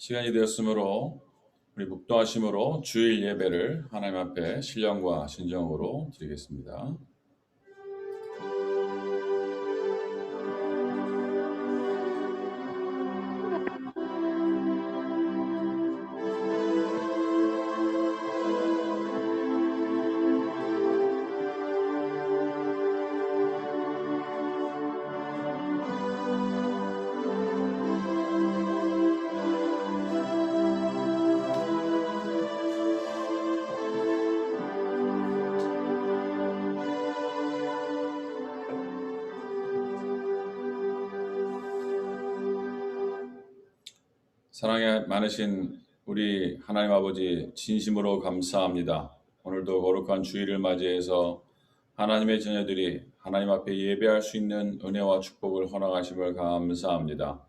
시간이 되었으므로 우리 묵도하심으로 주일 예배를 하나님 앞에 신령과 신정으로 드리겠습니다. 사랑이 많으신 우리 하나님 아버지 진심으로 감사합니다. 오늘도 거룩한 주일을 맞이해서 하나님의 자녀들이 하나님 앞에 예배할 수 있는 은혜와 축복을 허락하심을 감사합니다.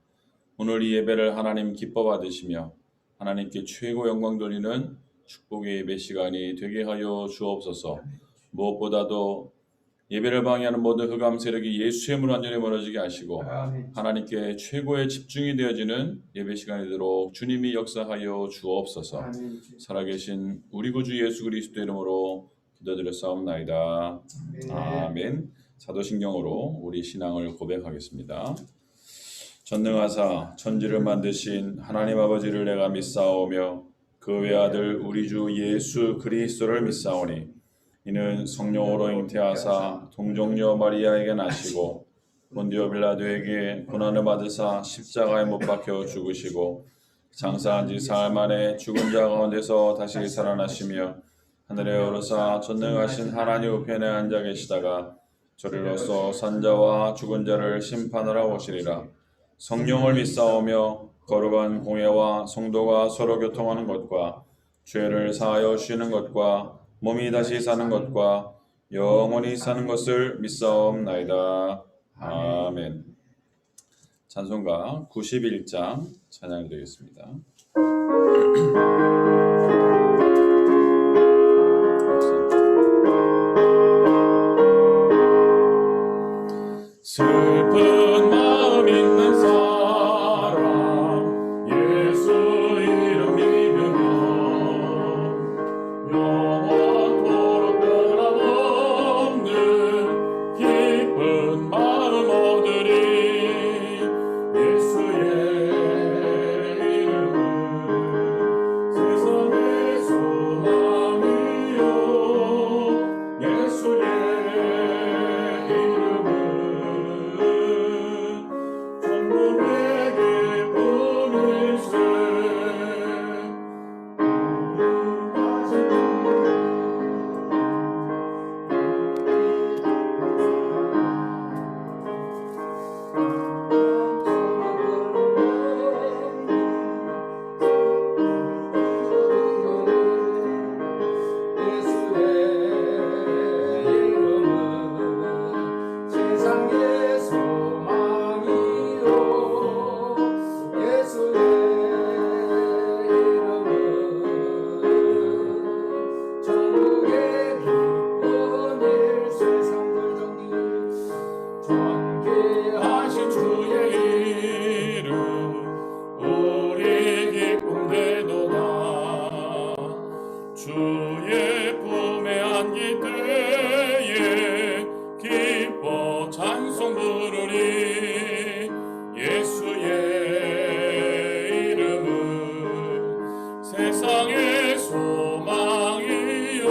오늘 이 예배를 하나님 기뻐 받으시며 하나님께 최고 영광 돌리는 축복의 예배 시간이 되게 하여 주옵소서. 무엇보다도 예배를 방해하는 모든 흑암 세력이 예수의 이름으로 완전히 무너지게 하시고 하나님께 최고의 집중이 되어지는 예배 시간이 되도록 주님이 역사하여 주옵소서. 살아계신 우리 구주 예수 그리스도 이름으로 기도드렸사옵나이다. 아멘. 사도신경으로 우리 신앙을 고백하겠습니다. 전능하사 천지를 만드신 하나님 아버지를 내가 믿사오며 그 외아들 우리 주 예수 그리스도를 믿사오니 이는 성령으로 잉태하사 동정녀 마리아에게 나시고 본디오 빌라도에게 고난을 받으사 십자가에 못 박혀 죽으시고 장사한 지 사흘 만에 죽은 자 가운데서 다시 살아나시며 하늘에 오르사 전능하신 하나님 우편에 앉아 계시다가 저리로서 산자와 죽은 자를 심판하러 오시리라. 성령을 믿사오며 거룩한 공예와 성도가 서로 교통하는 것과 죄를 사하여 쉬는 것과 몸이 다시 사는 것과 영원히 사는 것을 믿사옵나이다. 아멘. 찬송가 91장 찬양을 드리겠습니다. 슬픈 마음 있는 사람 예수 이름 믿으며 영원토록 변함없는 기쁜 마음 얻으리. 예수의 이름은 세상의 소망이요 예수의 주의 품에 안길 때에 기뻐 찬송 부르리. 예수의 이름은 세상의 소망이요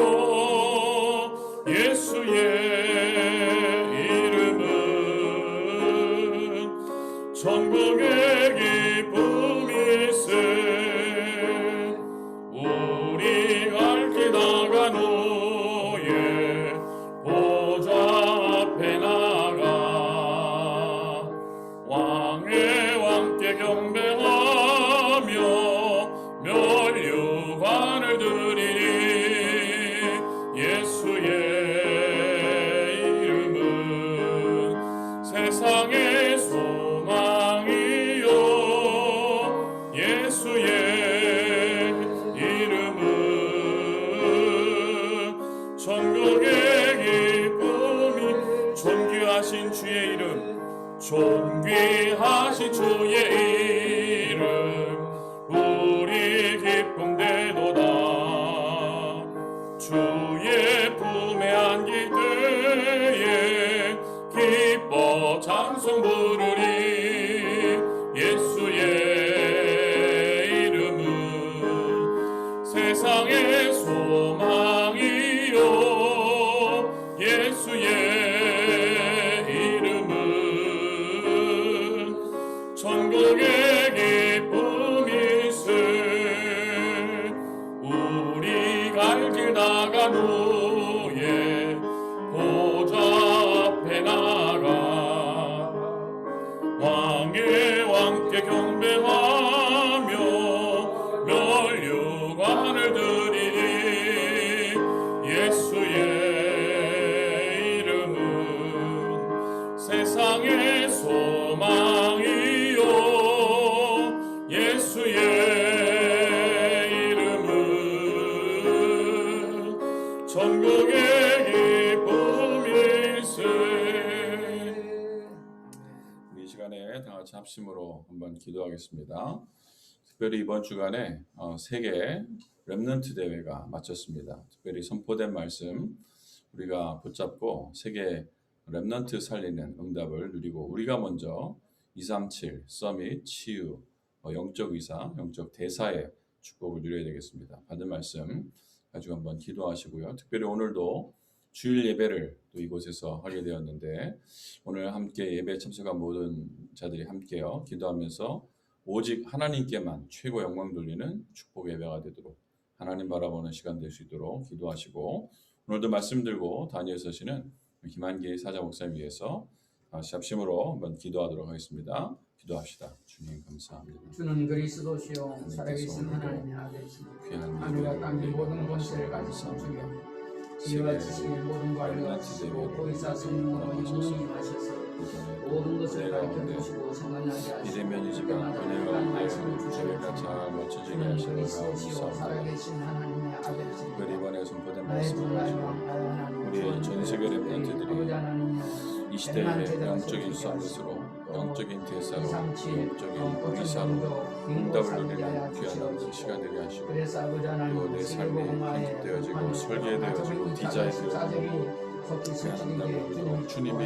예수의 이름은 천국의 기쁨일세. 나가 너의 보좌 앞에 나가 왕의 왕께 경배하며 면류관을 드리리. 예수의 이름은 세상의 소망이요 예수의 천국의 기쁨이 존귀하신 주의 이름 존귀하신 주의 이름 천국의 기쁨일세. 우리 갈 길 나간 후에 보좌 앞에 나가 왕의 왕께 경배하며 면류관을 드리니 예수의 이름은 세상의 소망이요 예수의 이름은 천국의 기쁨일세. 이 시간에 다 같이 합심으로 한번 기도하겠습니다. 특별히 이번 주간에 세계 렘넌트 대회가 마쳤습니다. 특별히 선포된 말씀 우리가 붙잡고 세계 렘넌트 살리는 응답을 누리고 우리가 먼저 237 서밋 치유 영적 의사, 영적 대사의 축복을 누려야 되겠습니다. 받은 말씀 가지고 한번 기도하시고요. 특별히 오늘도 주일 예배를 또 이곳에서 하게 되었는데 오늘 함께 예배에 참석한 모든 자들이 함께요 기도하면서 오직 하나님께만 최고 영광 돌리는 축복 예배가 되도록 하나님 바라보는 시간 될 수 있도록 기도하시고 오늘도 말씀 들고 다니엘 서시는 김한기 사자 목사님 위해서 합심으로 한번 기도하도록 하겠습니다. 기도합시다. 주님 감사합니다. 주는 그리스도시요 살아계신 하나님의 아들이시니 하늘과 땅의 모든 권세를 가지신 주여 지혜와 지식의 모든 관리가 주시고 보이사 성령으로 영원히 하셔서 모든 것을 가르쳐 주시고 생각나게 하시고 이제면이지만 은혜가 말씀을 주시니까 잘 맞춰지게 주는 하시는 그리스도시요 살아계신 하나님의 아들이시니 특별히 이번에 선포된 나의 말씀을 주 나의 가지고 왕 나의 하나님 우리 전 세계 렘넌트들이 이 시대의 영적인 서밋으로 영적인 대사로 영적인 의사로 응답을 누리는 귀한 시간 되게 하시고 또 내 삶이 편집되어지고 설계되어지고 디자인되어지고 하나님 주님이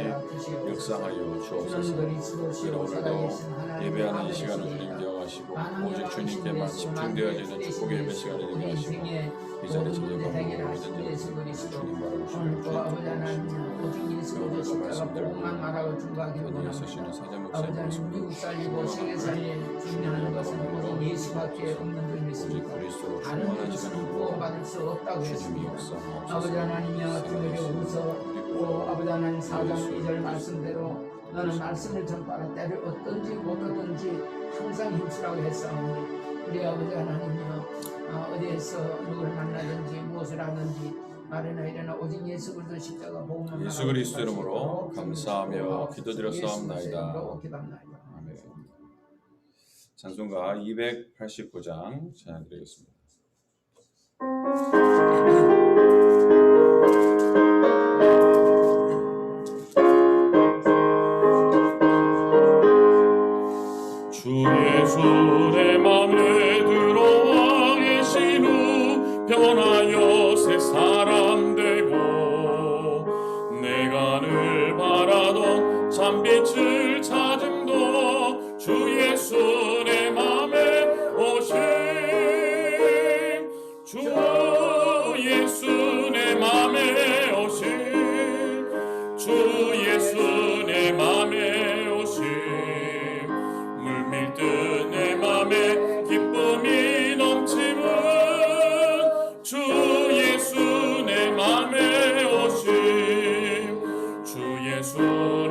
역사하여 주옵소서. 오늘도 예배하는 이 시간을 주님 기억하시고 오직 주님께만 집중되어지는 축복의 예배 시간이 되게 하시고 이 자리에 찾아가고 모든 자들 주님 바라보시고 오직 십자가복만 말하고 중과하기를 쓰시는 사자 아버지 하나님 미국 살리고 세계 살릴 중요한 것은 오직 예수밖에 없는 줄 믿습니다. 다른 것은 구원받을 수 없다고 했습니다. 아버지 하나님이여 주님의 우서 또 아버지 하나님 4장 2절 말씀대로 너는 말씀을 전파하라 때를 어떤지 못하든지 항상 힘쓰라고 했사오니 우리 아버지 하나님이여 어디에서 누구를 만나든지 무엇을 하든지 말이나 이러나 오직 예수 그리스도 십자가 복음만 예수 그리스도 이름으로 감사하며 기도드렸사옵나이다. 아멘. 찬송가 289장 찬양드리겠습니다. 주 예수 내 맘에 들어와 계신 후 변하여 새 사람 되고 내가 늘 바라던 참빛을 찾음도 주 예수 내 맘에 오심 주 예수 내 맘에 오심 주 예수 내 맘에 오심 물밀듯 내 맘에 기쁨이 넘치는 주 예수 내 맘에 오심 주 예수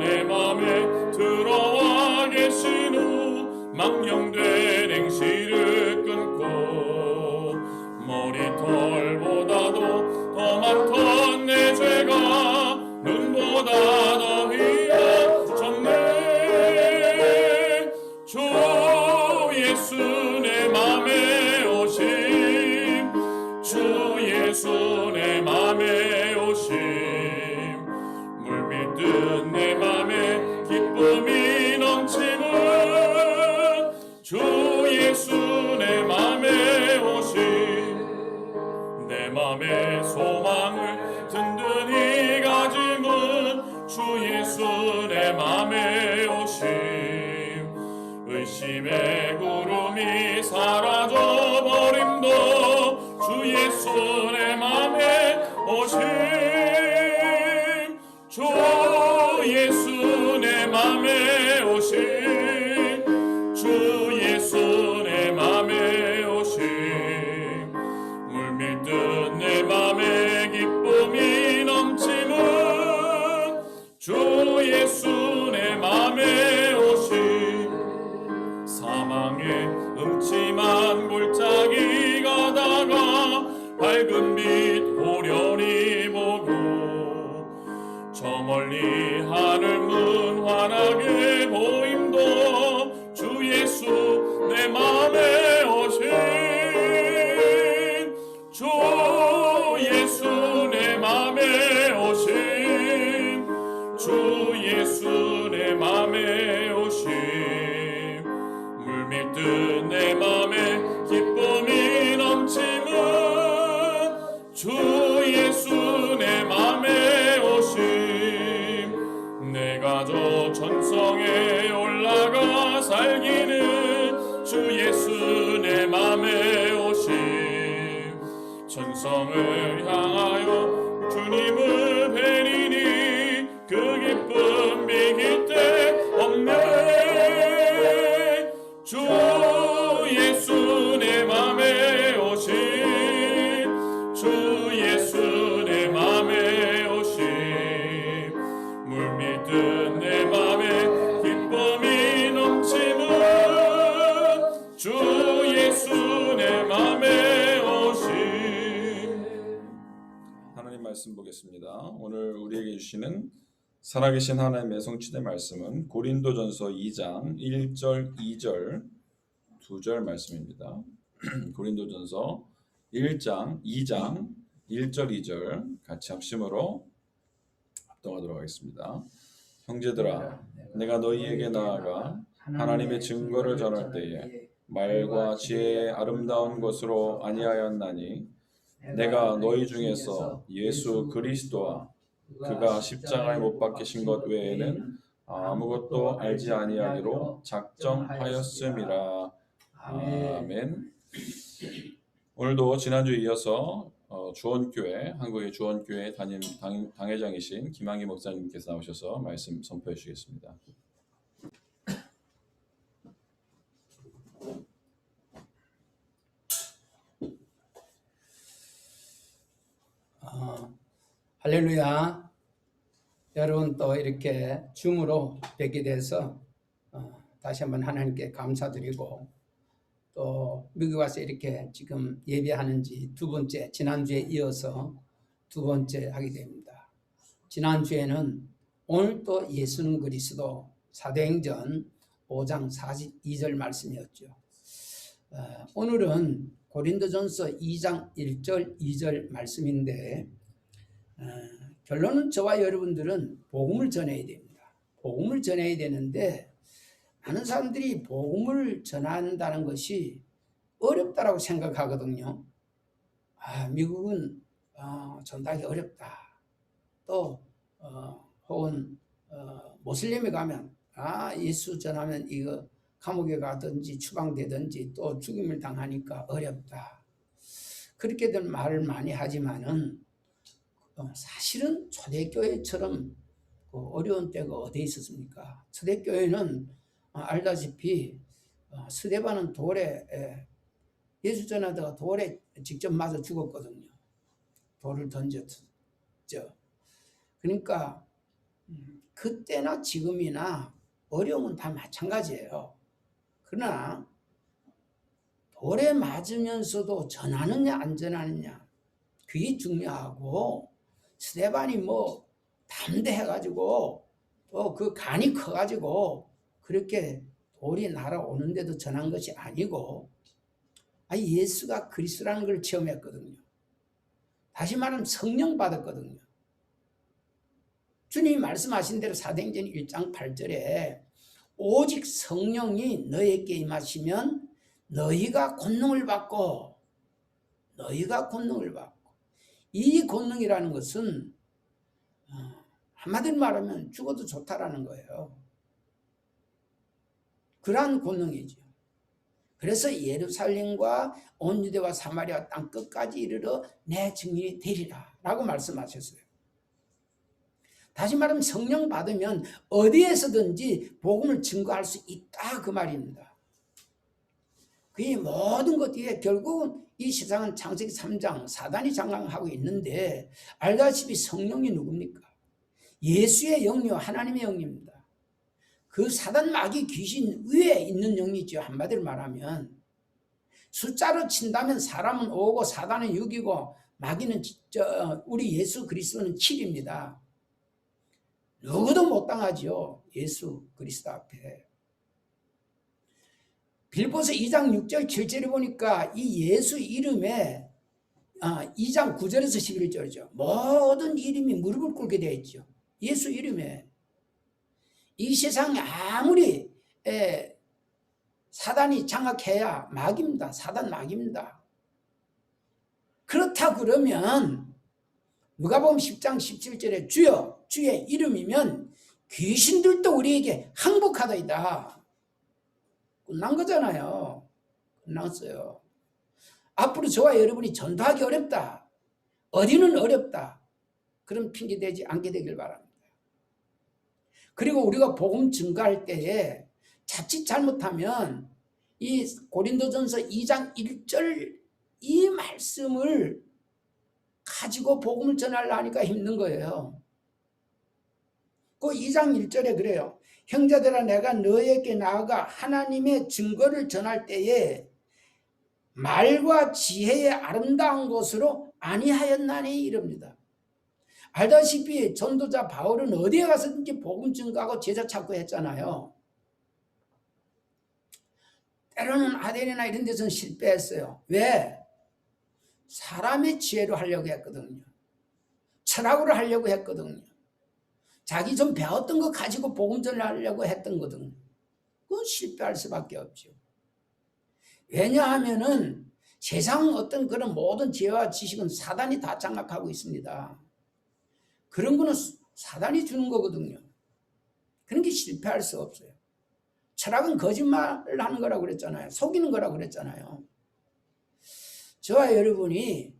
내 맘에 들어와 계신 후 망령된 행실을 끊고 머리털보다도 더 많던 내 죄가 눈보다 더 휘어졌네 주 예수 내 맘에 오심 주 예수 내 맘에 오심 물밀듯 내 맘에 기쁨이 넘치는 주 예수 내 맘에 오심 내 맘의 소망을 든든히 가짐은 주 예수 내 맘에 오심 의심의 구름이 사라져버림도 주 예수 내 맘에 오심 주 예수 내 맘에 오심 맑은 빛 고련히 보고 저 멀리 하늘 문 환하게 보임도 주 예수 내 맘에 오신 주 예수 내 맘에 오신 주 예수 내 맘에 오신 물밀듯 내 맘에 기쁨이 넘치는 주 예수 내 맘에 오심 내가 저 천성에 올라가 살기는 주 예수 내 맘에 오심 천성을 향하여 주님을 뵈리니 그 기쁨 비길 데 없네 주 예수 내 맘에 오신 주 예수 내 맘에 오신 물밀듯 내 맘에 기쁨이 넘치는 주 예수 내 맘에 오신 하나님 말씀 보겠습니다. 오늘 우리에게 주시는 살아계신 하나님의 성취된 말씀은 고린도전서 2장 1절 2절 2절 말씀입니다. 고린도전서 2장 1절 2절 같이 합심으로 합동하도록 하겠습니다. 형제들아 내가 너희에게 나아가 하나님의 증거를 전할 때에 말과 지혜의 아름다운 것으로 아니하였나니 내가 너희 중에서 예수 그리스도와 그가 십자가에 못 박히신 것 외에는 아무것도 알지 아니하기로 작정하였음이라. 아멘. 오늘도 지난주에 이어서 주원교회 한국의 주원교회 당회장이신 김한기 목사님께서 나오셔서 말씀 선포해 주시겠습니다. 할렐루야. 여러분 또 이렇게 줌으로 뵙게 돼서 다시 한번 하나님께 감사드리고 또 미국 와서 이렇게 지금 예배하는 지 두 번째, 지난주에 이어서 두 번째 하게 됩니다. 지난주에는 오늘 또 예수는 그리스도 사도행전 5장 42절 말씀이었죠. 오늘은 고린도전서 2장 1절 2절 말씀인데 결론은 저와 여러분들은 복음을 전해야 됩니다. 복음을 전해야 되는데 많은 사람들이 복음을 전한다는 것이 어렵다라고 생각하거든요. 미국은 전달이 어렵다. 또 혹은 모슬림에 가면 예수 전하면 이거 감옥에 가든지 추방되든지 또 죽임을 당하니까 어렵다. 그렇게들 말을 많이 하지만은 사실은 초대교회처럼 어려운 때가 어디에 있었습니까? 초대교회는 알다시피 스데반은 돌에 예수 전하다가 돌에 직접 맞아 죽었거든요. 돌을 던졌죠. 그러니까 그때나 지금이나 어려움은 다 마찬가지예요. 그러나 돌에 맞으면서도 전하느냐 안 전하느냐 그게 중요하고 스데반이 담대해가지고 또 그 간이 커가지고 그렇게 돌이 날아오는데도 전한 것이 아니고 예수가 그리스도라는 걸 체험했거든요. 다시 말하면 성령 받았거든요. 주님이 말씀하신 대로 사도행전 1장 8절에 오직 성령이 너희에게 임하시면 너희가 권능을 받고 이 권능이라는 것은 한마디로 말하면 죽어도 좋다라는 거예요. 그러한 권능이죠. 그래서 예루살렘과 온 유대와 사마리아 땅 끝까지 이르러 내 증인이 되리라 라고 말씀하셨어요. 다시 말하면 성령 받으면 어디에서든지 복음을 증거할 수 있다 그 말입니다. 그 모든 것 뒤에 결국은 이 세상은 창세기 3장 사단이 장악하고 있는데 알다시피 성령이 누굽니까? 예수의 영이요 하나님의 영입니다. 그 사단 마귀 귀신 위에 있는 영이죠. 한마디로 말하면 숫자로 친다면 사람은 5고 사단은 6이고 마귀는 우리 예수 그리스도는 7입니다. 누구도 못 당하죠. 예수 그리스도 앞에. 빌보서 2장 6절 7절에 보니까 이 예수 이름에 2장 9절에서 11절이죠. 모든 이름이 무릎을 꿇게 되어 있죠. 예수 이름에. 이 세상에 아무리 사단이 장악해야 마귀입니다. 사단 마귀입니다. 그렇다 그러면 누가복음 10장 17절에 주여 주의 이름이면 귀신들도 우리에게 항복하다이다. 끝난 거잖아요. 끝났어요. 앞으로 저와 여러분이 전도하기 어렵다. 어디는 어렵다. 그런 핑계 대지 않게 되길 바랍니다. 그리고 우리가 복음 증거할 때에 자칫 잘못하면 이 고린도전서 2장 1절 이 말씀을 가지고 복음을 전하려 하니까 힘든 거예요. 그 2장 1절에 그래요. 형제들아 내가 너에게 나아가 하나님의 증거를 전할 때에 말과 지혜의 아름다운 것으로 아니하였나니 이럽니다. 알다시피 전도자 바울은 어디에 가서든지 복음 증거하고 제자 찾고 했잖아요. 때로는 아덴이나 이런 데서는 실패했어요. 왜? 사람의 지혜로 하려고 했거든요. 철학으로 하려고 했거든요. 자기 좀 배웠던 거 가지고 복음 전하려고 했던 거거든요. 그건 실패할 수밖에 없죠. 왜냐하면은 세상 어떤 그런 모든 지혜와 지식은 사단이 다 장악하고 있습니다. 그런 거는 사단이 주는 거거든요. 그런 게 실패할 수 없어요. 철학은 거짓말을 하는 거라고 그랬잖아요. 속이는 거라고 그랬잖아요. 저와 여러분이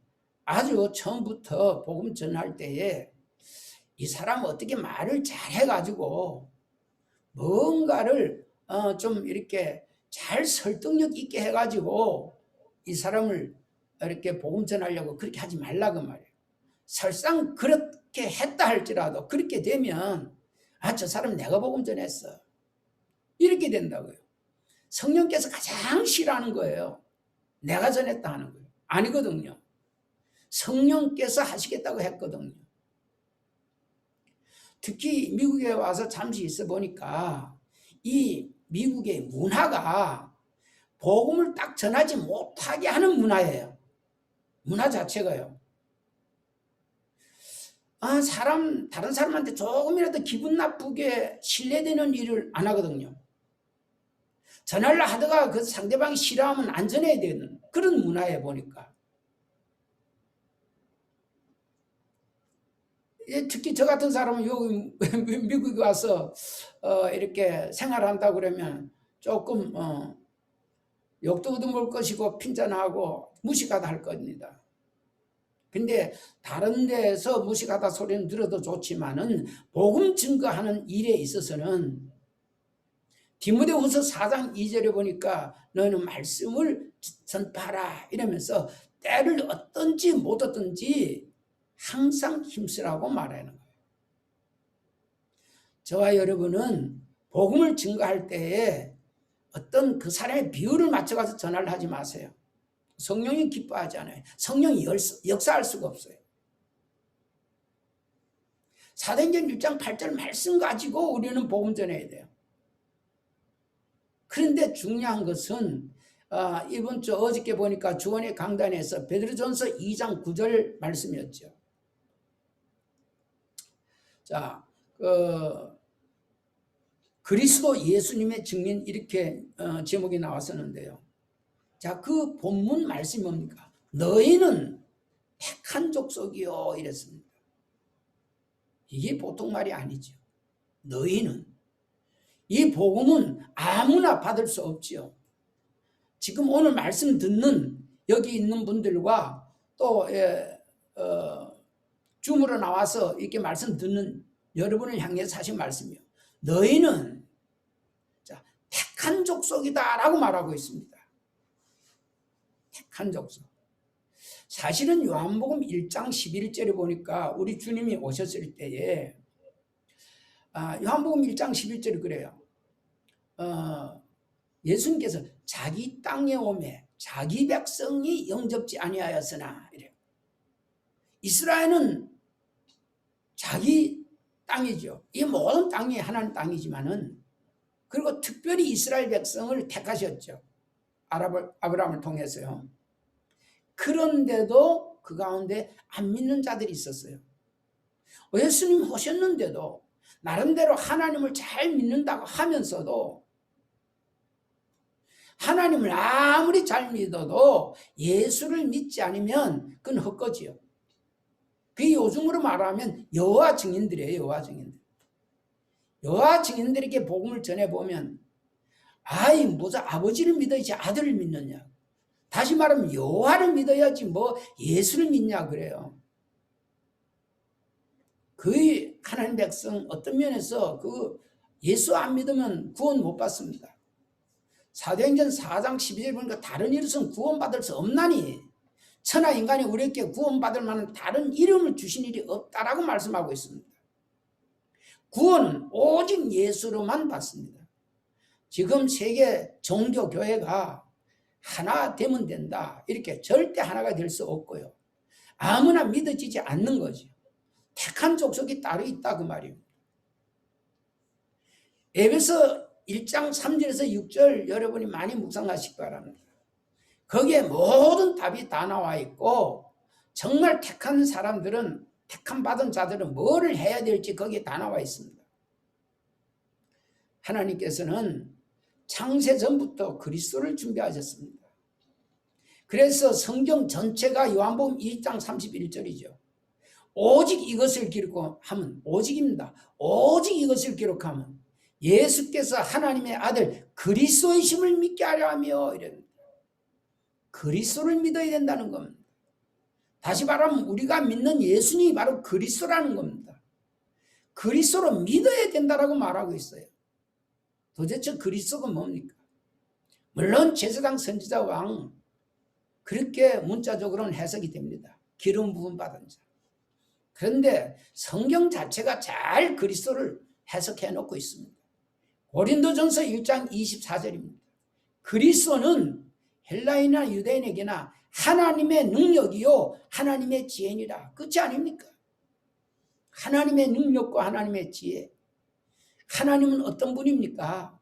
아주 처음부터 복음 전할 때에 이 사람 어떻게 말을 잘 해가지고 뭔가를 좀 이렇게 잘 설득력 있게 해가지고 이 사람을 이렇게 복음 전하려고 그렇게 하지 말라고 말이에요. 설상 그렇게 했다 할지라도 그렇게 되면 저 사람 내가 복음 전했어. 이렇게 된다고요. 성령께서 가장 싫어하는 거예요. 내가 전했다 하는 거예요. 아니거든요. 성령께서 하시겠다고 했거든요. 특히 미국에 와서 잠시 있어 보니까 이 미국의 문화가 복음을 딱 전하지 못하게 하는 문화예요. 문화 자체가요. 다른 사람한테 조금이라도 기분 나쁘게 신뢰되는 일을 안 하거든요. 전하려 하다가 그 상대방이 싫어하면 안 전해야 되는 그런 문화에 보니까. 특히 저 같은 사람은 여기 미국에 와서 이렇게 생활한다고 그러면 조금 욕도 얻어먹을 것이고 핀잔하고 무식하다 할 겁니다. 근데 다른 데서 무식하다 소리는 들어도 좋지만은 복음 증거하는 일에 있어서는 디모데후서 4장 2절에 보니까 너는 말씀을 전파하라 이러면서 때를 얻든지 못 얻든지 항상 힘쓰라고 말하는 거예요. 저와 여러분은 복음을 증거할 때에 어떤 그 사람의 비율을 맞춰가서 전화를 하지 마세요. 성령이 기뻐하지 않아요. 성령이 역사할 수가 없어요. 사도행전 1장 8절 말씀 가지고 우리는 복음 전해야 돼요. 그런데 중요한 것은 이번 주 어저께 보니까 주원의 강단에서 베드로전서 2장 9절 말씀이었죠. 자, 그리스도 예수님의 증인 이렇게 제목이 나왔었는데요. 자, 그 본문 말씀이 뭡니까? 너희는 택한 족속이요 이랬습니다. 이게 보통 말이 아니죠. 너희는. 이 복음은 아무나 받을 수 없지요. 지금 오늘 말씀 듣는 여기 있는 분들과 또 줌으로 나와서 이렇게 말씀 듣는 여러분을 향해서 하신 말씀이요. 너희는 택한 족속이다라고 말하고 있습니다. 택한 족속. 사실은 요한복음 1장 11절에 보니까 우리 주님이 오셨을 때에 요한복음 1장 11절에 그래요. 예수님께서 자기 땅에 오매 자기 백성이 영접지 아니하였으나 이래요. 이스라엘은 자기 땅이죠. 이 모든 땅이 하나님 땅이지만은, 그리고 특별히 이스라엘 백성을 택하셨죠. 아브라함을 통해서요. 그런데도 그 가운데 안 믿는 자들이 있었어요. 예수님 오셨는데도 나름대로 하나님을 잘 믿는다고 하면서도, 하나님을 아무리 잘 믿어도 예수를 믿지 않으면 그건 헛거지요. 그 요즘으로 말하면 여호와 증인들이에요. 여호와 증인들. 여호와 증인들에게 복음을 전해보면, 아이 무슨 아버지를 믿어야지 아들을 믿느냐, 다시 말하면 여호와를 믿어야지 뭐 예수를 믿냐 그래요. 그 하나님 백성 어떤 면에서 그 예수 안 믿으면 구원 못 받습니다. 사도행전 4장 12절 보니까 다른 이로서는 구원받을 수 없나니 천하 인간이 우리에게 구원받을 만한 다른 이름을 주신 일이 없다라고 말씀하고 있습니다. 구원은 오직 예수로만 받습니다. 지금 세계 종교 교회가 하나 되면 된다, 이렇게 절대 하나가 될 수 없고요. 아무나 믿어지지 않는 거죠. 택한 족속이 따로 있다 그 말입니다. 에베소 1장 3절에서 6절 여러분이 많이 묵상하시기 바랍니다. 거기에 모든 답이 다 나와 있고, 정말 택한 사람들은, 택함 받은 자들은 뭐를 해야 될지 거기에 다 나와 있습니다. 하나님께서는 창세 전부터 그리스도를 준비하셨습니다. 그래서 성경 전체가 요한복음 2장 31절이죠. 오직 이것을 기록하면, 오직입니다. 오직 이것을 기록하면 예수께서 하나님의 아들 그리스도이심을 믿게 하려 하며, 이랍니다. 그리스도를 믿어야 된다는 겁니다. 다시 말하면 우리가 믿는 예수님이 바로 그리스도라는 겁니다. 그리스도로 믿어야 된다라고 말하고 있어요. 도대체 그리스도가 뭡니까? 물론 제사장 선지자 왕, 그렇게 문자적으로는 해석이 됩니다. 기름 부음 받은 자. 그런데 성경 자체가 잘 그리스도를 해석해 놓고 있습니다. 고린도전서 1장 24절입니다. 그리스도는 헬라인이나 유대인에게나 하나님의 능력이요 하나님의 지혜니라. 끝이 아닙니까? 하나님의 능력과 하나님의 지혜. 하나님은 어떤 분입니까?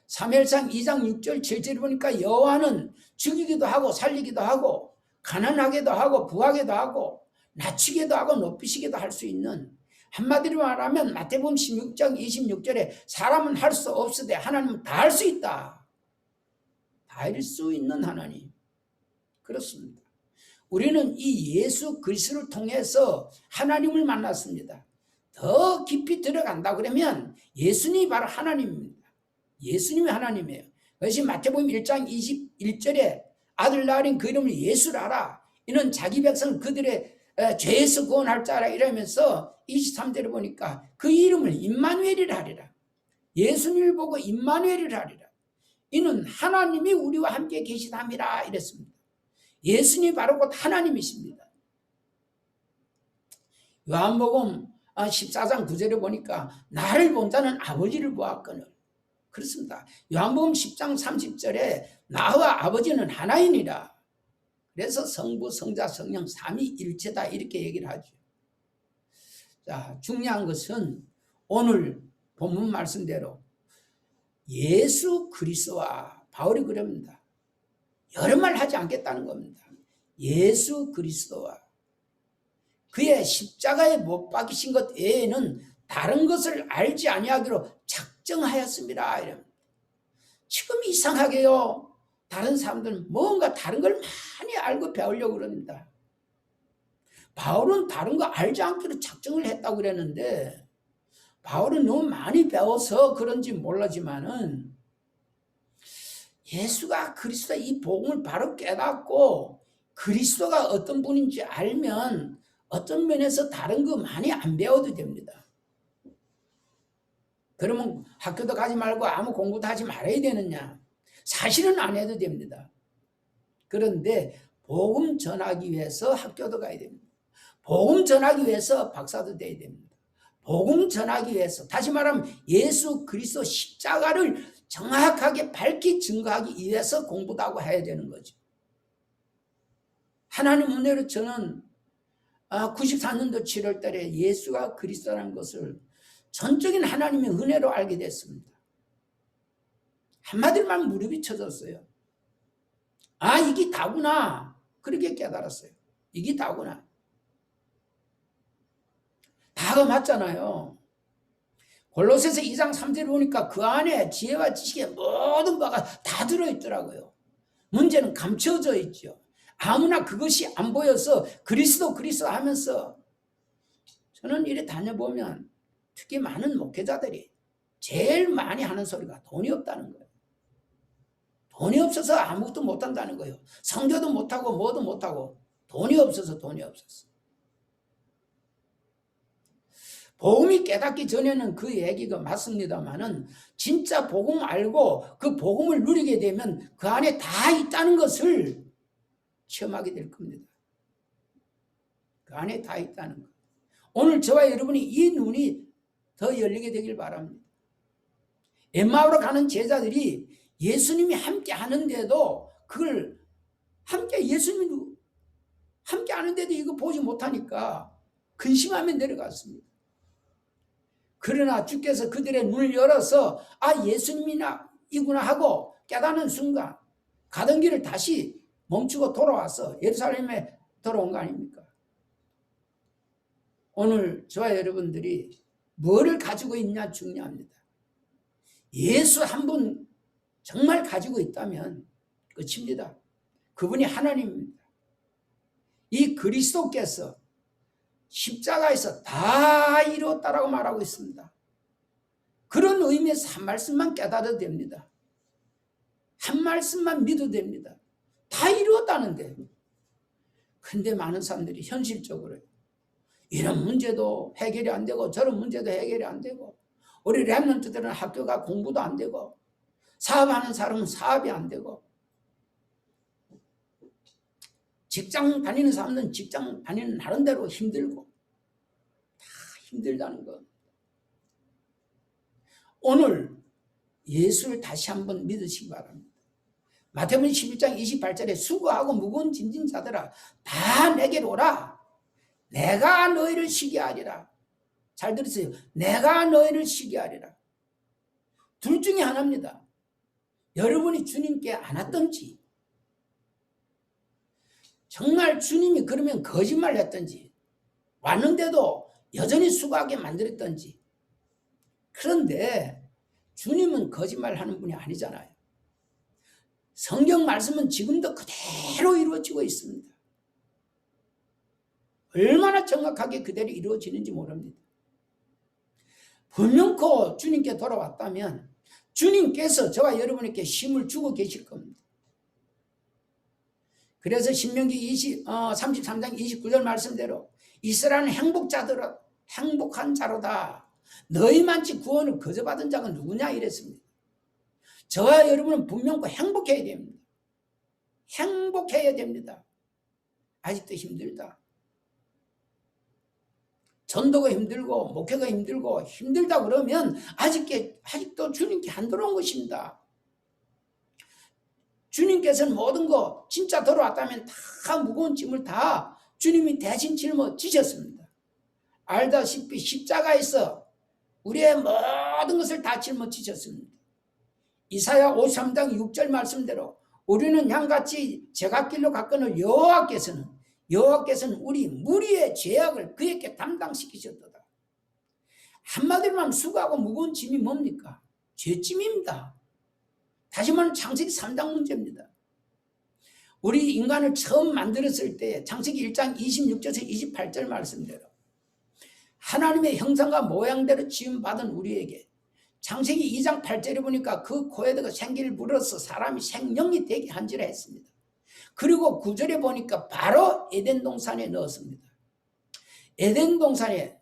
사무엘상 2장 6절 7절 보니까 여호와는 죽이기도 하고 살리기도 하고 가난하게도 하고 부하게도 하고 낮추기도 하고 높이시기도 할 수 있는, 한마디로 말하면 마태복음 16장 26절에 사람은 할 수 없으되 하나님은 다 할 수 있다. 다 할 수 있는 하나님. 그렇습니다. 우리는 이 예수 그리스도를 통해서 하나님을 만났습니다. 더 깊이 들어간다 그러면 예수님이 바로 하나님입니다. 예수님이 하나님이에요. 그것이 마태복음 1장 21절에 아들 낳으린 그 이름을 예수라라. 이는 자기 백성 그들의 죄에서 구원할 자라 이러면서 23절에 보니까 그 이름을 임마누엘이라 하리라. 예수님을 보고 임마누엘이라 하리라. 이는 하나님이 우리와 함께 계시담이라 이랬습니다. 예수님이 바로 곧 하나님이십니다. 요한복음 14장 9절에 보니까 나를 본 자는 아버지를 보았거늘. 그렇습니다. 요한복음 10장 30절에 나와 아버지는 하나이니라. 그래서 성부, 성자, 성령 삼위일체다 이렇게 얘기를 하죠. 자, 중요한 것은 오늘 본문 말씀대로 예수 그리스도와, 바울이 그럽니다. 여러 말 하지 않겠다는 겁니다. 예수 그리스도와 그의 십자가에 못 박히신 것 외에는 다른 것을 알지 아니하기로 작정하였습니다. 이럽니다. 지금 이상하게요, 다른 사람들은 뭔가 다른 걸 많이 알고 배우려고 그럽니다. 바울은 다른 거 알지 않기로 작정을 했다고 그랬는데, 바울은 너무 많이 배워서 그런지 몰라지만은 예수가 그리스도 이 복음을 바로 깨닫고 그리스도가 어떤 분인지 알면 어떤 면에서 다른 거 많이 안 배워도 됩니다. 그러면 학교도 가지 말고 아무 공부도 하지 말아야 되느냐? 사실은 안 해도 됩니다. 그런데 복음 전하기 위해서 학교도 가야 됩니다. 복음 전하기 위해서 박사도 돼야 됩니다. 복음 전하기 위해서, 다시 말하면 예수 그리스도 십자가를 정확하게 밝히 증거하기 위해서 공부도 하고 해야 되는 거죠. 하나님 은혜로 저는 94년도 7월 달에 예수가 그리스도라는 것을 전적인 하나님의 은혜로 알게 됐습니다. 한마디로만 무릎이 쳐졌어요. 이게 다구나. 그렇게 깨달았어요. 이게 다구나. 다가 맞잖아요. 골로새서 2장 3절을 보니까 그 안에 지혜와 지식의 모든 바가 다 들어있더라고요. 문제는 감춰져 있죠. 아무나 그것이 안 보여서 그리스도 하면서 저는 이래 다녀보면 특히 많은 목회자들이 제일 많이 하는 소리가 돈이 없다는 거예요. 돈이 없어서 아무것도 못한다는 거예요. 성교도 못하고 뭐도 못하고 돈이 없어서. 복음이 깨닫기 전에는 그 얘기가 맞습니다만은 진짜 복음 알고 그 복음을 누리게 되면 그 안에 다 있다는 것을 체험하게 될 겁니다. 그 안에 다 있다는 것. 오늘 저와 여러분이 이 눈이 더 열리게 되길 바랍니다. 엠마오로 가는 제자들이 예수님이 함께 하는데도 그걸 예수님이 함께 하는데도 이거 보지 못하니까 근심하며 내려갔습니다. 그러나 주께서 그들의 눈을 열어서 예수님이나 이구나 하고 깨닫는 순간 가던 길을 다시 멈추고 돌아와서 예루살렘에 돌아온 거 아닙니까? 오늘 저와 여러분들이 뭐를 가지고 있냐 중요합니다. 예수 한 분 정말 가지고 있다면 끝입니다. 그분이 하나님입니다. 이 그리스도께서 십자가에서 다 이루었다라고 말하고 있습니다. 그런 의미에서 한 말씀만 깨달아도 됩니다. 한 말씀만 믿어도 됩니다. 다 이루었다는데. 근데 많은 사람들이 현실적으로 이런 문제도 해결이 안 되고 저런 문제도 해결이 안 되고 우리 랩런트들은 학교가 공부도 안 되고 사업하는 사람은 사업이 안 되고 직장 다니는 사람은 직장 다니는 나름대로 힘들고 다 힘들다는 것. 오늘 예수를 다시 한번 믿으시기 바랍니다. 마태복음 11장 28절에 수고하고 무거운 짐진 자들아 다 내게로 오라. 내가 너희를 쉬게 하리라. 잘 들으세요. 내가 너희를 쉬게 하리라. 둘 중에 하나입니다. 여러분이 주님께 안 왔든지 정말 주님이 그러면 거짓말 했든지 왔는데도 여전히 수고하게 만들었든지. 그런데 주님은 거짓말하는 분이 아니잖아요. 성경 말씀은 지금도 그대로 이루어지고 있습니다. 얼마나 정확하게 그대로 이루어지는지 모릅니다. 분명코 주님께 돌아왔다면 주님께서 저와 여러분에게 힘을 주고 계실 겁니다. 그래서 신명기 33장 29절 말씀대로 이스라엘은 행복한 자로다. 너희만치 구원을 거저받은 자가 누구냐 이랬습니다. 저와 여러분은 분명코 행복해야 됩니다. 행복해야 됩니다. 아직도 힘들다. 전도가 힘들고 목회가 힘들고 힘들다 그러면 아직도 주님께 안 들어온 것입니다. 주님께서는 모든 거 진짜 돌아왔다면 다 무거운 짐을 다 주님이 대신 짊어지셨습니다. 알다시피 십자가에서 우리의 모든 것을 다 짊어지셨습니다. 이사야 53장 6절 말씀대로 우리는 양같이 제갓길로 갔거늘 여호와께서는 우리 무리의 죄악을 그에게 담당시키셨도다. 한마디로만 수고하고 무거운 짐이 뭡니까? 죄짐입니다. 다시 말하면 창세기 3장 문제입니다. 우리 인간을 처음 만들었을 때 창세기 1장 26절에서 28절 말씀대로 하나님의 형상과 모양대로 지음받은 우리에게 창세기 2장 8절에 보니까 그 코에다가 생기를 불어서 사람이 생명이 되게 한지라 했습니다. 그리고 9절에 보니까 바로 에덴 동산에 넣었습니다. 에덴 동산에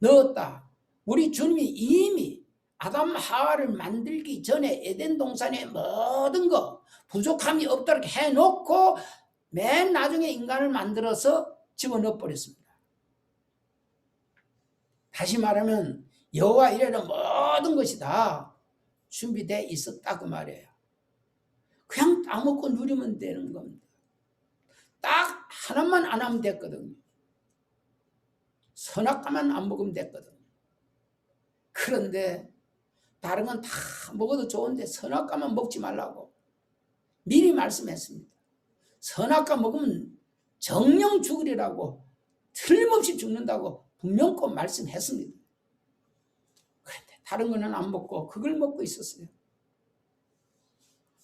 넣었다. 우리 주님이 이미 아담 하와를 만들기 전에 에덴 동산에 모든 거 부족함이 없도록 해놓고 맨 나중에 인간을 만들어서 집어넣어 버렸습니다. 다시 말하면 여호와 이래로 모든 것이 다 준비되어 있었다고 말해요. 그냥 따먹고 누리면 되는 겁니다. 딱 하나만 안 하면 됐거든요. 선악과만 안 먹으면 됐거든. 그런데 다른 건 다 먹어도 좋은데 선악과만 먹지 말라고 미리 말씀했습니다. 선악과 먹으면 정령 죽으리라고, 틀림없이 죽는다고 분명 꼭 말씀했습니다. 그런데 다른 거는 안 먹고 그걸 먹고 있었어요.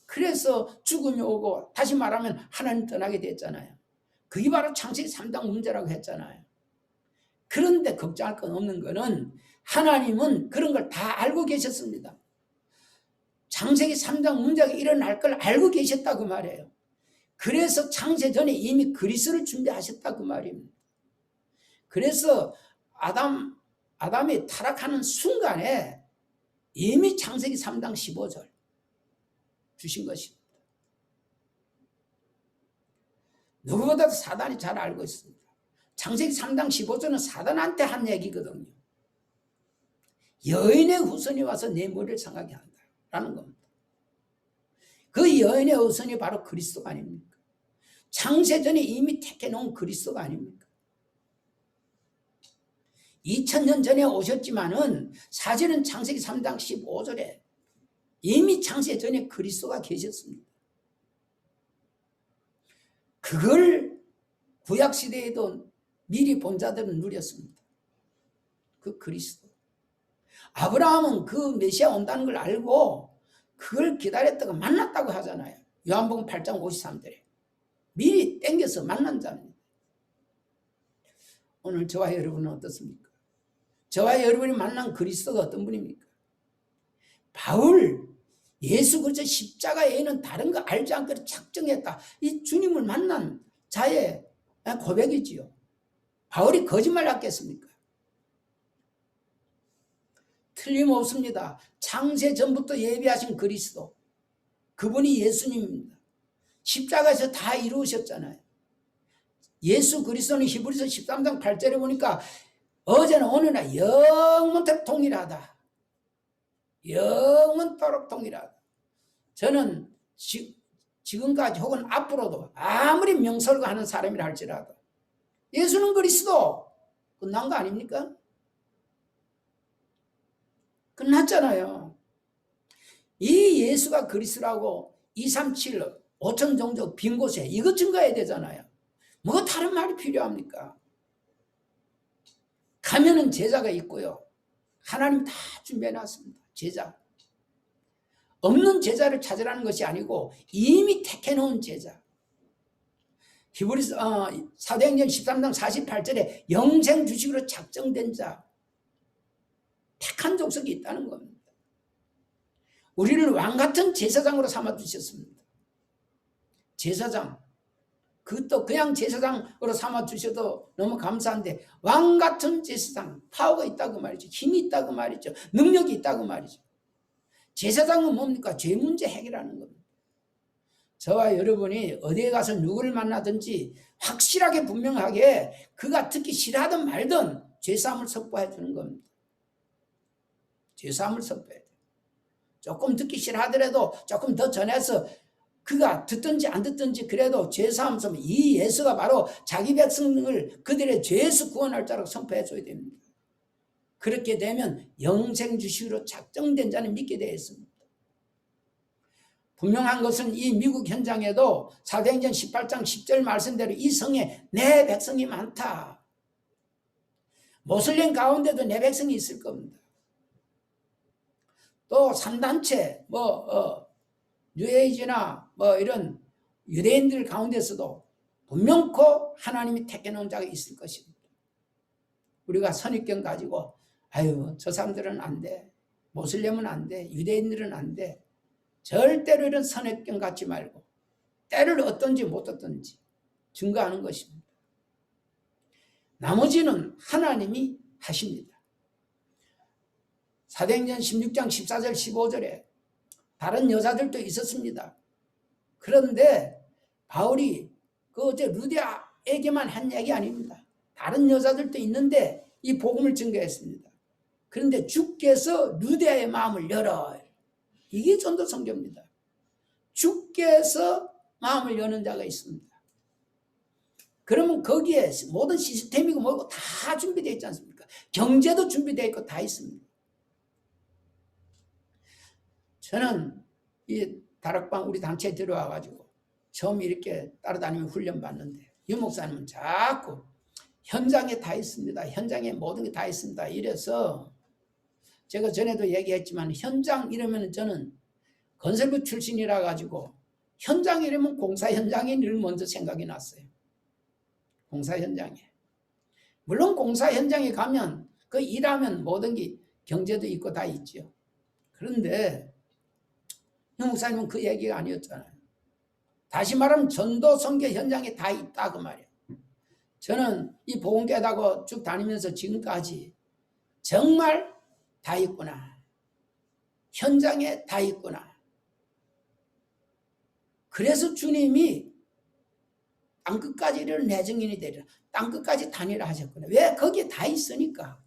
그래서 죽음이 오고, 다시 말하면 하나님 떠나게 됐잖아요. 그게 바로 창세기 3장 문제라고 했잖아요. 그런데 걱정할 건 없는 거는 하나님은 그런 걸 다 알고 계셨습니다. 창세기 3장 문제가 일어날 걸 알고 계셨다 그 말이에요. 그래서 창세 전에 이미 그리스도를 준비하셨다 그 말입니다. 그래서 아담이 타락하는 순간에 이미 창세기 3장 15절 주신 것입니다. 누구보다도 사단이 잘 알고 있습니다. 창세기 3장 15절은 사단한테 한 얘기거든요. 여인의 후손이 와서 내 머리를 상하게 한다라는 겁니다. 그 여인의 후손이 바로 그리스도가 아닙니까? 창세전에 이미 택해놓은 그리스도가 아닙니까? 2000년 전에 오셨지만은 사실은 창세기 3장 15절에 이미 창세전에 그리스도가 계셨습니다. 그걸 구약시대에도 미리 본 자들은 누렸습니다. 그 그리스도. 아브라함은 그 메시아 온다는 걸 알고 그걸 기다렸다가 만났다고 하잖아요. 요한복음 8장 53절에 미리 땡겨서 만난 자입니다. 오늘 저와 여러분은 어떻습니까? 저와 여러분이 만난 그리스도가 어떤 분입니까? 바울, 예수 그리스도 십자가에는 다른 거 알지 않고 작정했다. 이 주님을 만난 자의 고백이지요. 바울이 거짓말 했겠습니까? 틀림없습니다. 창세 전부터 예비하신 그리스도, 그분이 예수님입니다. 십자가에서 다 이루으셨잖아요. 예수 그리스도는 히브리서 13장 8절에 보니까 어제나 오늘나 영원토록 동일하다. 영원토록 동일하다. 저는 지금까지 혹은 앞으로도 아무리 명설거하는 사람이라 할지라도 예수는 그리스도 끝난 거 아닙니까? 끝났잖아요. 이 예수가 그리스도라고 237 5천 종족 빈 곳에 이것 증거해야 되잖아요. 뭐 다른 말이 필요합니까? 가면은 제자가 있고요. 하나님 다 준비해놨습니다. 제자. 없는 제자를 찾으라는 것이 아니고 이미 택해놓은 제자. 히브리서 사도행전 13장 48절에 영생 주식으로 작정된 자, 택한 족속이 있다는 겁니다. 우리를 왕같은 제사장으로 삼아주셨습니다. 제사장, 그것도 그냥 제사장으로 삼아주셔도 너무 감사한데 왕같은 제사장, 파워가 있다고 말이죠. 힘이 있다고 말이죠. 능력이 있다고 말이죠. 제사장은 뭡니까? 죄 문제 해결하는 겁니다. 저와 여러분이 어디에 가서 누구를 만나든지 확실하게 분명하게 그가 듣기 싫어하든 말든 죄사함을 선포해 주는 겁니다. 죄사함을 선포해야 돼요. 조금 듣기 싫어하더라도 조금 더 전해서 그가 듣든지 안 듣든지 그래도 죄사함 선포, 이 예수가 바로 자기 백성을 그들의 죄에서 구원할 자라고 선포해 줘야 됩니다. 그렇게 되면 영생 주시기로 작정된 자는 믿게 되어 있습니다. 분명한 것은 이 미국 현장에도 사도행전 18장 10절 말씀대로 이 성에 내 백성이 많다. 모슬림 가운데도 내 백성이 있을 겁니다. 또 3단체 뉴에이지나 이런 유대인들 가운데서도 분명코 하나님이 택해놓은 자가 있을 것입니다. 우리가 선입견 가지고 아유 저 사람들은 안 돼, 모슬림은 안 돼, 유대인들은 안 돼, 절대로 이런 선입견 갖지 말고 때를 어떤지 못 어떤지 증거하는 것입니다. 나머지는 하나님이 하십니다. 사도행전 16장 14절 15절에 다른 여자들도 있었습니다. 그런데 바울이 어제 루디아에게만 한 얘기 아닙니다. 다른 여자들도 있는데 이 복음을 증거했습니다. 그런데 주께서 루디아의 마음을 열어. 이게 전도 선교입니다. 주께서 마음을 여는 자가 있습니다. 그러면 거기에 모든 시스템이고 뭐고 다 준비되어 있지 않습니까? 경제도 준비되어 있고 다 있습니다. 저는 이 다락방 우리 단체에 들어와가지고 처음 이렇게 따라다니면 훈련 받는데 유 목사님은 자꾸 현장에 다 있습니다. 현장에 모든 게 다 있습니다. 이래서 제가 전에도 얘기했지만 현장 이러면 저는 건설부 출신이라 가지고 현장 이러면 공사 현장이 늘 먼저 생각이 났어요. 공사 현장에. 물론 공사 현장에 가면 그 일하면 모든 게 경제도 있고 다 있죠. 그런데 형 목사님은 그 얘기가 아니었잖아요. 다시 말하면 전도 선교 현장에 다 있다 그 말이에요. 저는 이 보건교회하고 쭉 다니면서 지금까지 정말 다 있구나. 현장에 다 있구나. 그래서 주님이 땅끝까지 이르는 내 증인이 되리라. 땅끝까지 다니라 하셨구나. 왜? 거기에 다 있으니까.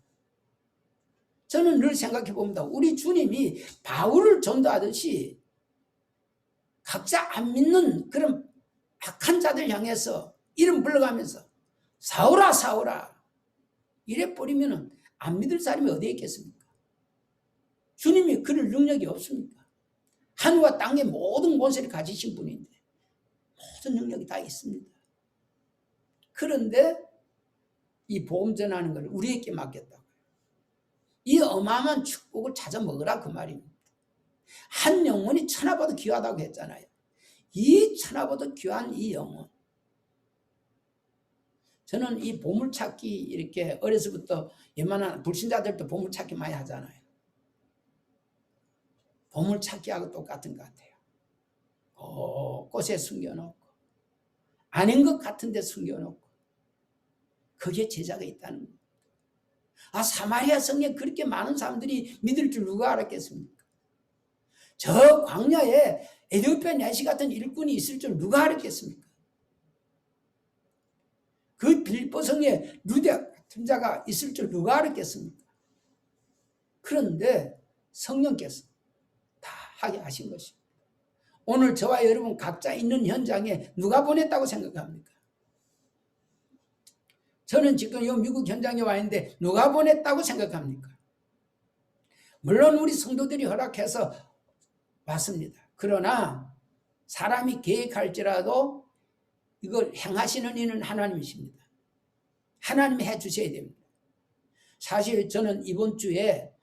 저는 늘 생각해 봅니다. 우리 주님이 바울을 전도하듯이 각자 안 믿는 그런 악한 자들 향해서 이름 불러가면서 사울아 사울아 이래 버리면 안 믿을 사람이 어디에 있겠습니까? 주님이 그럴 능력이 없습니까? 하늘과 땅의 모든 권세를 가지신 분인데 모든 능력이 다 있습니다. 그런데 이 복음 전하는 걸 우리에게 맡겼다고요. 이 어마어마한 축복을 찾아 먹으라 그 말입니다. 한 영혼이 천하보다 귀하다고 했잖아요. 이 천하보다 귀한 이 영혼. 저는 이 보물찾기 이렇게 어려서부터 웬만한 불신자들도 보물찾기 많이 하잖아요. 보물찾기하고 똑같은 것 같아요. 꽃에 숨겨놓고 아닌 것 같은데 숨겨놓고 거기에 제자가 있다는 겁니다. 사마리아 성에 그렇게 많은 사람들이 믿을 줄 누가 알았겠습니까? 저 광야에 에디오피아 내시 같은 일꾼이 있을 줄 누가 알았겠습니까? 그 빌립보 성에 루데 같은 자가 있을 줄 누가 알았겠습니까? 그런데 성령께서 다 하게 하신 것입니다. 오늘 저와 여러분 각자 있는 현장에 누가 보냈다고 생각합니까? 저는 지금 이 미국 현장에 와 있는데 누가 보냈다고 생각합니까? 물론 우리 성도들이 허락해서 왔습니다. 그러나 사람이 계획할지라도 이걸 행하시는 이는 하나님이십니다. 하나님이 해주셔야 됩니다. 사실 저는 이번 주에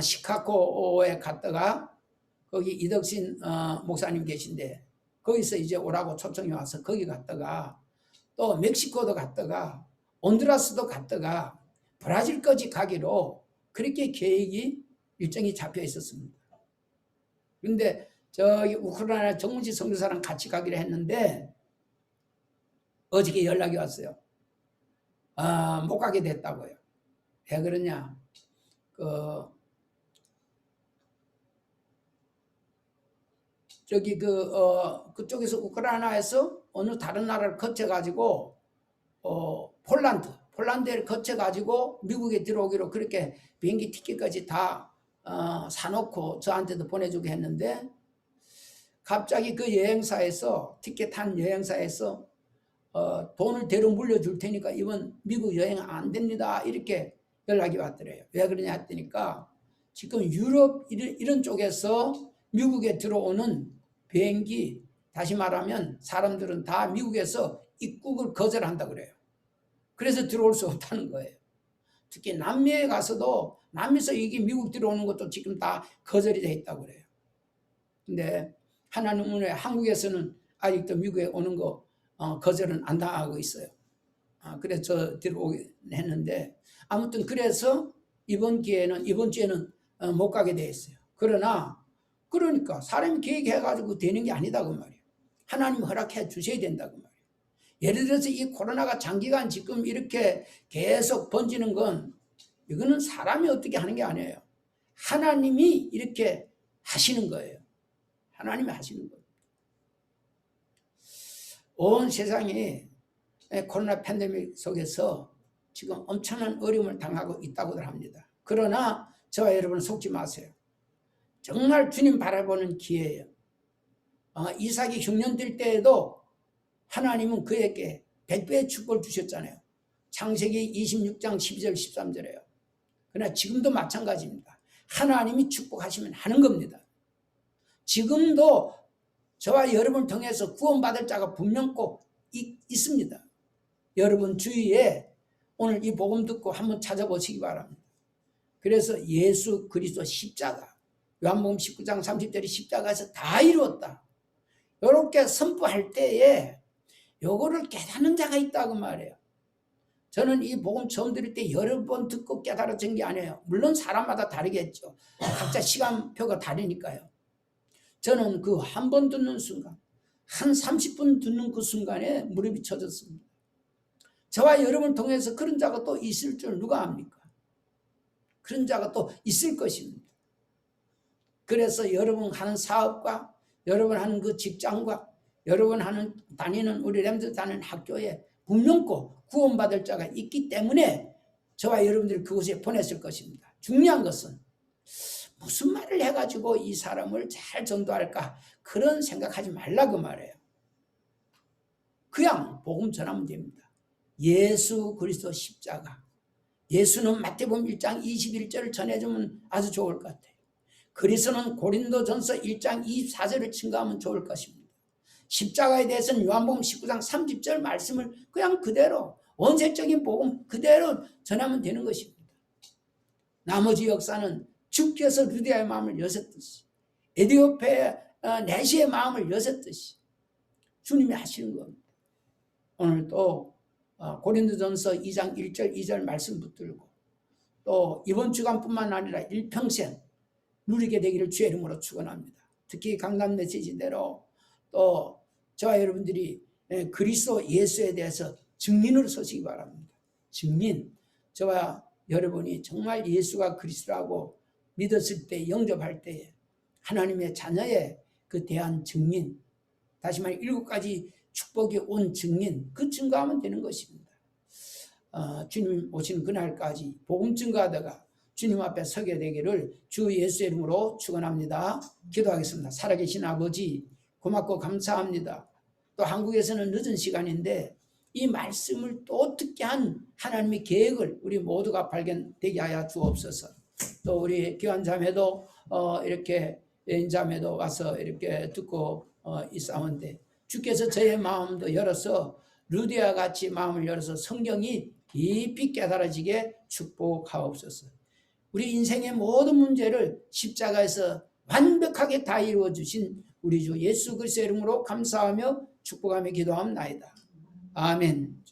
시카고에 갔다가 거기 이덕신 목사님 계신데 거기서 이제 오라고 초청이 와서 거기 갔다가 또 멕시코도 갔다가 온두라스도 갔다가 브라질까지 가기로 그렇게 계획이 일정이 잡혀 있었습니다. 그런데 저기 우크라이나 정문식 선교사랑 같이 가기로 했는데 어저께 연락이 왔어요. 못 가게 됐다고요. 왜 그러냐? 그쪽에서 우크라이나에서 어느 다른 나라를 거쳐가지고 폴란드를 거쳐가지고 미국에 들어오기로 그렇게 비행기 티켓까지 다 사놓고 저한테도 보내주게 했는데 갑자기 그 여행사에서 티켓 한 여행사에서 돈을 대로 물려줄 테니까 이번 미국 여행 안 됩니다 이렇게 연락이 왔더래요. 왜 그러냐 했더니까 지금 유럽 이런 쪽에서 미국에 들어오는 비행기 다시 말하면 사람들은 다 미국에서 입국을 거절한다 그래요. 그래서 들어올 수 없다는 거예요. 특히 남미에 가서도 남미에서 이게 미국 들어오는 것도 지금 다 거절이 돼 있다고 그래요. 근데 하나님 은혜 한국에서는 아직도 미국에 오는 거 거절은 안 당하고 있어요. 그래서 저 들어오긴 했는데 아무튼 그래서 이번 주에는 못 가게 돼 있어요. 그러니까 사람이 계획해가지고 되는 게 아니다 그 말이에요. 하나님 허락해 주셔야 된다 그 말이에요. 예를 들어서 이 코로나가 장기간 지금 이렇게 계속 번지는 건 이거는 사람이 어떻게 하는 게 아니에요. 하나님이 이렇게 하시는 거예요. 하나님이 하시는 거예요. 온 세상이 코로나 팬데믹 속에서 지금 엄청난 어려움을 당하고 있다고들 합니다. 그러나 저와 여러분 속지 마세요. 정말 주님 바라보는 기회예요. 이삭이 흉년 들 때에도 하나님은 그에게 100배의 축복을 주셨잖아요. 창세기 26장 12절 13절에요. 그러나 지금도 마찬가지입니다. 하나님이 축복하시면 하는 겁니다. 지금도 저와 여러분을 통해서 구원받을 자가 분명 꼭 있습니다. 여러분 주위에 오늘 이 복음 듣고 한번 찾아보시기 바랍니다. 그래서 예수 그리스도 십자가, 요한복음 19장 30절이 십자가에서 다 이루었다, 이렇게 선포할 때에 요거를 깨닫는 자가 있다고 말해요. 저는 이 복음 처음 들을 때 여러 번 듣고 깨달아진 게 아니에요. 물론 사람마다 다르겠죠. 각자 시간표가 다르니까요. 저는 그 한 번 듣는 순간, 한 30분 듣는 그 순간에 무릎이 쳐졌습니다. 저와 여러분을 통해서 그런 자가 또 있을 줄 누가 압니까? 그런 자가 또 있을 것입니다. 그래서 여러분 하는 사업과 여러분 하는 그 직장과 여러분 다니는 우리 렘드 다니는 학교에 분명 꼭 구원받을 자가 있기 때문에 저와 여러분들이 그곳에 보냈을 것입니다. 중요한 것은 무슨 말을 해가지고 이 사람을 잘 전도할까, 그런 생각하지 말라고 말해요. 그냥 복음 전하면 됩니다. 예수 그리스도 십자가, 예수는 마태복음 1장 21절을 전해주면 아주 좋을 것 같아요. 그리스도는 고린도전서 1장 24절을 증거하면 좋을 것입니다. 십자가에 대해서는 요한복음 19장 30절 말씀을 그냥 그대로 원색적인 복음 그대로 전하면 되는 것입니다. 나머지 역사는 주께서 루디아의 마음을 여셨듯이, 에디오페의 내시의 마음을 여셨듯이 주님이 하시는 겁니다. 오늘 또 고린도전서 2장 1절 2절 말씀 붙들고 또 이번 주간뿐만 아니라 일평생 누리게 되기를 주의 이름으로 축원합니다. 특히 강단 메시지대로 또 저와 여러분들이 그리스도 예수에 대해서 증인으로 서시기 바랍니다. 증인, 저와 여러분이 정말 예수가 그리스도라고 믿었을 때, 영접할 때 하나님의 자녀의 그 대한 증인, 다시 말해 7가지 축복이 온 증인, 그 증거하면 되는 것입니다. 주님 오시는 그날까지 복음 증거하다가 주님 앞에 서게 되기를 주 예수의 이름으로 축원합니다. 기도하겠습니다. 살아계신 아버지, 고맙고 감사합니다. 또 한국에서는 늦은 시간인데 이 말씀을 또 듣게 한 하나님의 계획을 우리 모두가 발견되게 하여 주옵소서. 또 우리 교환자매도 이렇게 여인자매도 와서 이렇게 듣고 있사온데 주께서 저의 마음도 열어서 루디아 같이 마음을 열어서 성경이 깊이 깨달아지게 축복하옵소서. 우리 인생의 모든 문제를 십자가에서 완벽하게 다 이루어 주신 우리 주 예수 그리스도의 이름으로 감사하며 축복하며 기도합니다. 아멘.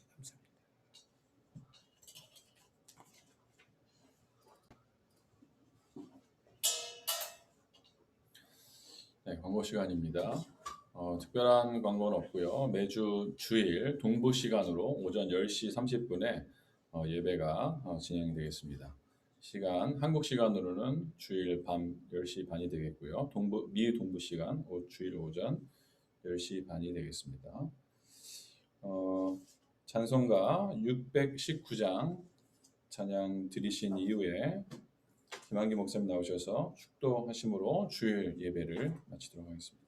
네, 광고 시간입니다. 특별한 광고는 없고요. 매주 주일 동부 시간으로 오전 10시 30분에 예배가 진행되겠습니다. 시간 한국 시간으로는 주일 밤 10시 반이 되겠고요. 미 동부 시간 주일 오전 10시 반이 되겠습니다. 찬송가 619장 찬양 드리신 이후에 김한기 목사님 나오셔서 축도하심으로 주일 예배를 마치도록 하겠습니다.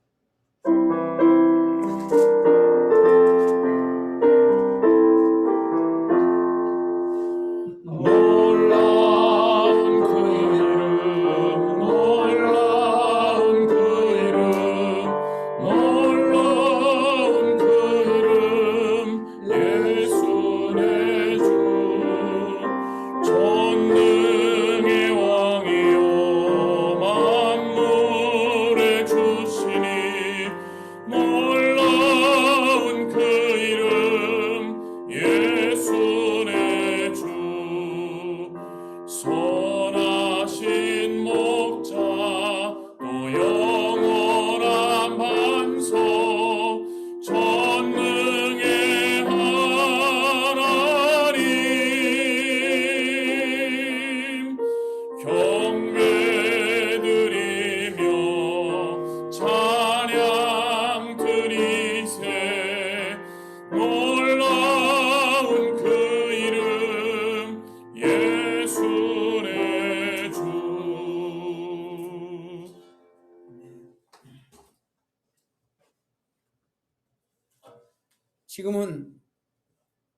지금은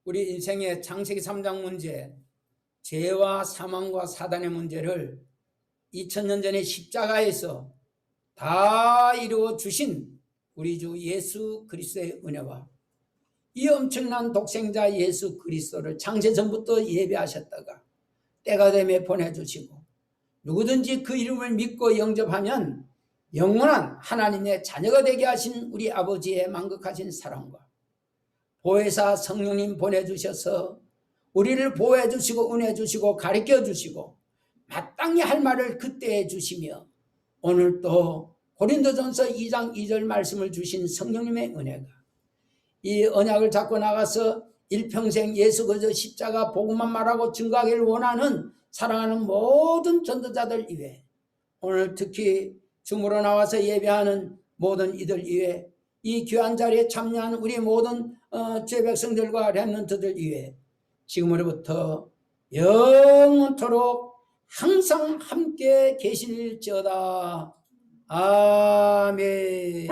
우리 인생의 창세기 3장 문제, 죄와 사망과 사단의 문제를 2000년 전에 십자가에서 다 이루어 주신 우리 주 예수 그리스도의 은혜와 이 엄청난 독생자 예수 그리스도를 창세전부터 예배하셨다가 때가 되면 보내주시고 누구든지 그 이름을 믿고 영접하면 영원한 하나님의 자녀가 되게 하신 우리 아버지의 만극하신 사랑과 보혜사 성령님 보내주셔서 우리를 보호해 주시고 은혜 주시고 가르쳐 주시고 마땅히 할 말을 그때 해주시며 오늘 또 고린도전서 2장 2절 말씀을 주신 성령님의 은혜가 이 언약을 잡고 나가서 일평생 예수 그리스도 십자가 복음만 말하고 증거하기를 원하는 사랑하는 모든 전도자들 이외에 오늘 특히 줌으로 나와서 예배하는 모든 이들 이외에 이 귀한 자리에 참여한 우리 모든 주의 백성들과 렘넌트들 이외에 지금으로부터 영원토록 항상 함께 계실지어다. 아멘.